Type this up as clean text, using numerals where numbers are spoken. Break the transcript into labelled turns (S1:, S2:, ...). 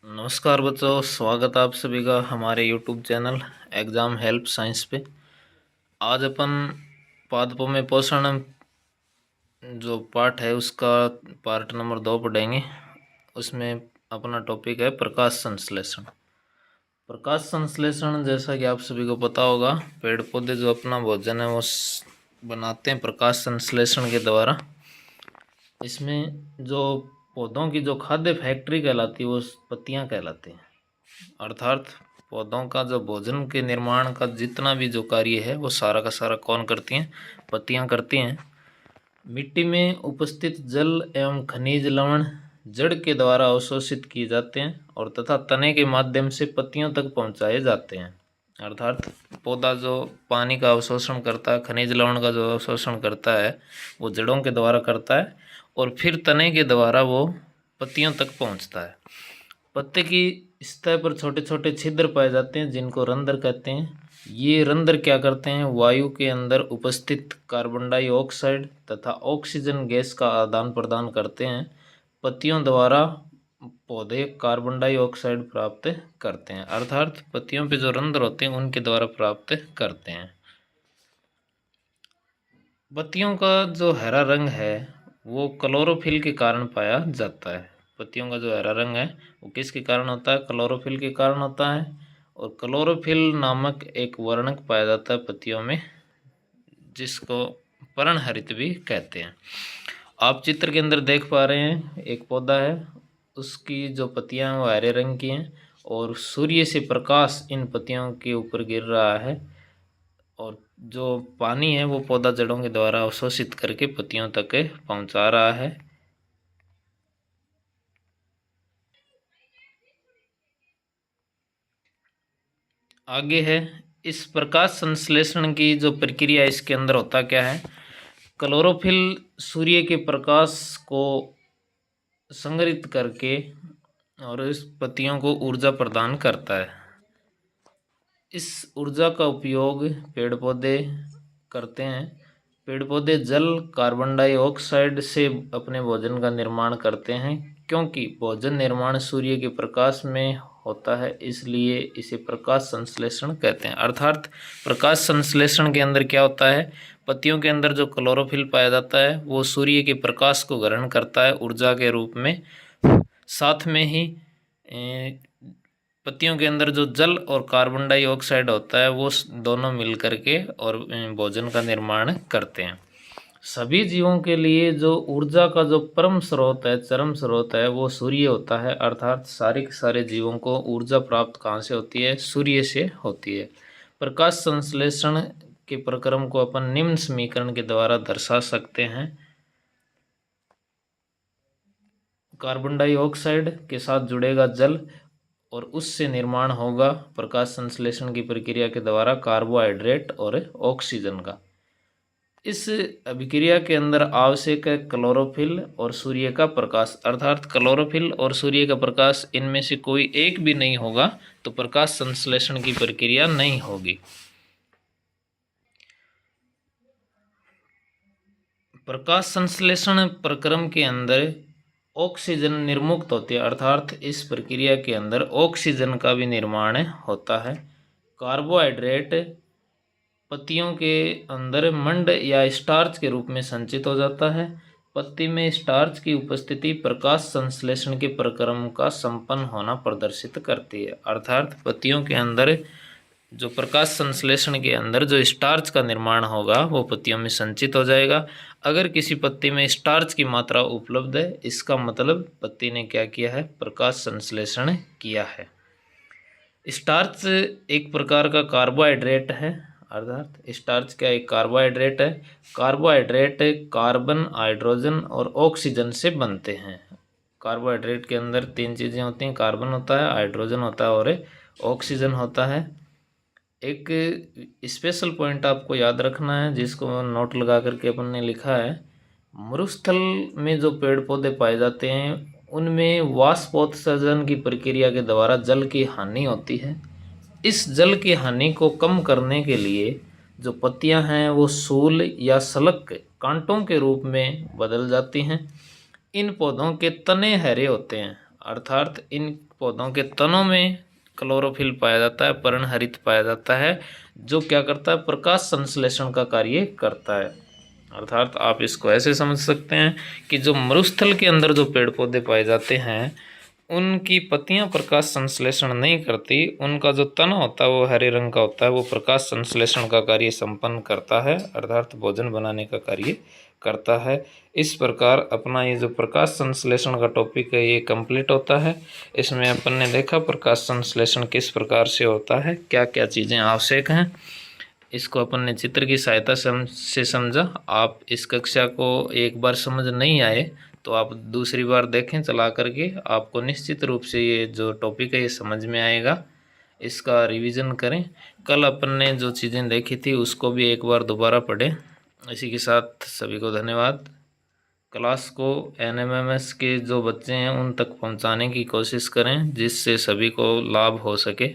S1: नमस्कार बच्चों, स्वागत है आप सभी का हमारे YouTube channel exam help science पे। आज अपन पादपों में पोषण जो पार्ट है उसका पार्ट नंबर 2 पढ़ेंगे। उसमें अपना टॉपिक है प्रकाश संश्लेषण। प्रकाश संश्लेषण जैसा कि आप सभी को पता होगा, पेड़ पौधे जो अपना भोजन है वो बनाते हैं प्रकाश संश्लेषण के द्वारा। इसमें जो पौधों की जो खाद्य फैक्ट्री कहलाती है वो पत्तियां कहलाती हैं। अर्थात पौधों का जो भोजन के निर्माण का जितना भी जो कार्य है वो सारा का सारा कौन करती हैं? पत्तियां करती हैं। मिट्टी में उपस्थित जल एवं खनिज लवण जड़ के द्वारा अवशोषित किए जाते हैं और तथा तने के माध्यम से पत्तियों तक पहुंचाए जाते हैं। अर्थात पौधा जो पानी का अवशोषण करता है, खनिज लवण का जो अवशोषण करता है वो जड़ों के द्वारा करता है और फिर तने के द्वारा वो पत्तियों तक पहुंचता है। पत्ते की सतह पर छोटे छोटे छिद्र पाए जाते हैं जिनको रंध्र कहते हैं। ये रंध्र क्या करते हैं? वायु के अंदर उपस्थित कार्बन डाइऑक्साइड तथा ऑक्सीजन गैस का आदान प्रदान करते हैं। पत्तियों द्वारा पौधे कार्बन डाइऑक्साइड प्राप्त करते हैं, अर्थात पत्तियों पे जो रंध्र होते हैं उनके द्वारा प्राप्त करते हैं। पत्तियों का जो हरा रंग है वो क्लोरोफिल के कारण पाया जाता है। पत्तियों का जो हरा रंग है वो किसके कारण होता है? क्लोरोफिल के कारण होता है। और क्लोरोफिल नामक एक वर्णक पाया जाता है पत्तियों में, जिसको पर्णहरित भी कहते हैं। आप चित्र के अंदर देख पा रहे हैं एक पौधा है, उसकी जो पत्तियां हैं वो हरे रंग की हैं और सूर्य से प्रकाश इन पत्तियों के ऊपर गिर रहा है और जो पानी है वो पौधा जड़ों के द्वारा अवशोषित करके पत्तियों तक पहुंचा रहा है। आगे है इस प्रकाश संश्लेषण की जो प्रक्रिया, इसके अंदर होता क्या है? क्लोरोफिल सूर्य के प्रकाश को संग्रहित करके और इस पत्तियों को ऊर्जा प्रदान करता है। इस ऊर्जा का उपयोग पेड़ पौधे करते हैं। पेड़ पौधे जल कार्बन डाइऑक्साइड से अपने भोजन का निर्माण करते हैं। क्योंकि भोजन निर्माण सूर्य के प्रकाश में होता है, इसलिए इसे प्रकाश संश्लेषण कहते हैं। अर्थात प्रकाश संश्लेषण के अंदर क्या होता है? पत्तियों के अंदर जो क्लोरोफिल पाया जाता है वो सूर्य के प्रकाश को ग्रहण करता है ऊर्जा के रूप में। साथ में ही पत्तियों के अंदर जो जल और कार्बन डाइऑक्साइड होता है वो दोनों मिल करके और भोजन का निर्माण करते हैं। सभी जीवों के लिए जो ऊर्जा का जो परम स्रोत है, चरम स्रोत है, वो सूर्य होता है। अर्थात सारे के सारे जीवों को ऊर्जा प्राप्त कहाँ से होती है? सूर्य से होती है। प्रकाश संश्लेषण के प्रक्रम को अपन निम्न समीकरण के द्वारा दर्शा सकते हैं। कार्बन डाइऑक्साइड के साथ जुड़ेगा जल और उससे निर्माण होगा प्रकाश संश्लेषण की प्रक्रिया के द्वारा कार्बोहाइड्रेट और ऑक्सीजन का। इस अभिक्रिया के अंदर आवश्यक है क्लोरोफिल और सूर्य का प्रकाश। अर्थात क्लोरोफिल और सूर्य का प्रकाश, इनमें से कोई एक भी नहीं होगा तो प्रकाश संश्लेषण की प्रक्रिया नहीं होगी। प्रकाश संश्लेषण प्रक्रम के अंदर ऑक्सीजन निर्मुक्त होती है, अर्थात इस प्रक्रिया के अंदर ऑक्सीजन का भी निर्माण होता है। कार्बोहाइड्रेट पत्तियों के अंदर मंड या स्टार्च के रूप में संचित हो जाता है। पत्ती में स्टार्च की उपस्थिति प्रकाश संश्लेषण के प्रक्रम का संपन्न होना प्रदर्शित करती है। अर्थात पत्तियों के अंदर जो प्रकाश संश्लेषण के अंदर जो स्टार्च का निर्माण होगा वो पत्तियों में संचित हो जाएगा। अगर किसी पत्ती में स्टार्च की मात्रा उपलब्ध है, इसका मतलब पत्ती ने क्या किया है? प्रकाश संश्लेषण किया है। स्टार्च एक प्रकार का कार्बोहाइड्रेट है, अर्थात स्टार्च क्या एक कार्बोहाइड्रेट है। कार्बोहाइड्रेट कार्बन, हाइड्रोजन और ऑक्सीजन से बनते हैं। कार्बोहाइड्रेट के अंदर तीन चीज़ें होती हैं, कार्बन होता है, हाइड्रोजन होता है और ऑक्सीजन होता है। एक स्पेशल पॉइंट आपको याद रखना है, जिसको नोट लगा करके अपन ने लिखा है। मरुस्थल में जो पेड़ पौधे पाए जाते हैं उनमें वाष्पोत्सर्जन की प्रक्रिया के द्वारा जल की हानि होती है। इस जल की हानि को कम करने के लिए जो पत्तियां हैं वो सूल या सलक कांटों के रूप में बदल जाती हैं। इन पौधों के तने हरे होते हैं, अर्थात इन पौधों के तनों में क्लोरोफिल पाया जाता है, पर्णहरित पाया जाता है, जो क्या करता है, प्रकाश संश्लेषण का कार्य करता है। अर्थात आप इसको ऐसे समझ सकते हैं कि जो मरुस्थल के अंदर जो पेड़ पौधे पाए जाते हैं उनकी पत्तियां प्रकाश संश्लेषण नहीं करती, उनका जो तना होता है वो हरे रंग का होता है, वो प्रकाश संश्लेषण का कार्य संपन्न करता है, अर्थात भोजन बनाने का कार्य करता है। इस प्रकार अपना ये जो प्रकाश संश्लेषण का टॉपिक है ये कंप्लीट होता है। इसमें अपन ने देखा प्रकाश संश्लेषण किस प्रकार से होता है, क्या क्या चीज़ें आवश्यक हैं, इसको अपन ने चित्र की सहायता से समझा। आप इस कक्षा को एक बार समझ नहीं आए तो आप दूसरी बार देखें चला करके, आपको निश्चित रूप से ये जो टॉपिक है ये समझ में आएगा। इसका रिवीजन करें। कल अपन ने जो चीज़ें देखी थी उसको भी एक बार दोबारा पढ़ें। इसी के साथ सभी को धन्यवाद। क्लास को एनएमएमएस के जो बच्चे हैं उन तक पहुंचाने की कोशिश करें जिससे सभी को लाभ हो सके।